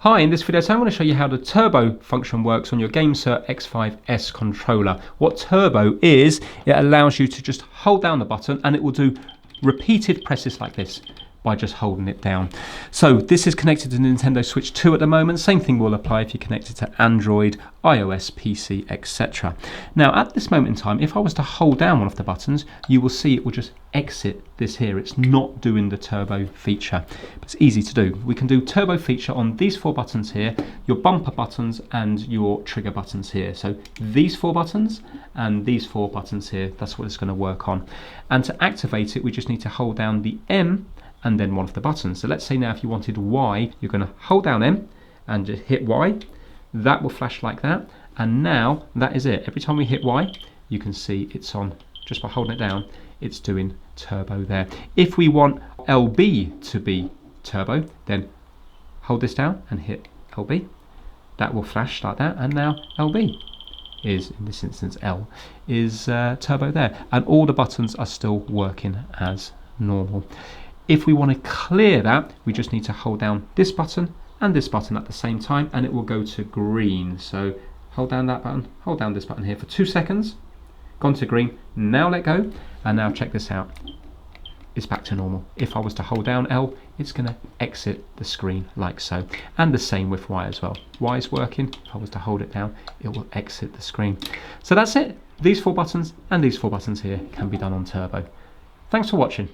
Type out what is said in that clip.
Hi, in this video I'm going to show you how the turbo function works on your GameSir X5s controller. What turbo is, it allows you to just hold down the button and it will do repeated presses like this by just holding it down. So this is connected to Nintendo Switch 2 at the moment. Same thing will apply if you connect it to Android, iOS, PC, etc. Now at this moment in time, if I was to hold down one of the buttons, you will see it will just exit this here. It's not doing the turbo feature. But it's easy to do. We can do turbo feature on these four buttons here, your bumper buttons and your trigger buttons here. So these four buttons and these four buttons here, that's what it's going to work on. And to activate it, we just need to hold down the M and then one of the buttons. So let's say now if you wanted Y, you're going to hold down M and just hit Y. That will flash like that. And now that is it. Every time we hit Y, you can see it's on. Just by holding it down, it's doing turbo there. If we want LB to be turbo, then hold this down and hit LB. That will flash like that. And now LB is, in this instance L, is turbo there. And all the buttons are still working as normal. If we want to clear that, we just need to hold down this button and this button at the same time and it will go to green. So hold down that button, hold down this button here for 2 seconds, gone to green, now let go, and now check this out, it's back to normal. If I was to hold down L, it's going to exit the screen like so. And the same with Y as well. Y is working, if I was to hold it down, it will exit the screen. So that's it. These four buttons and these four buttons here can be done on turbo. Thanks for watching.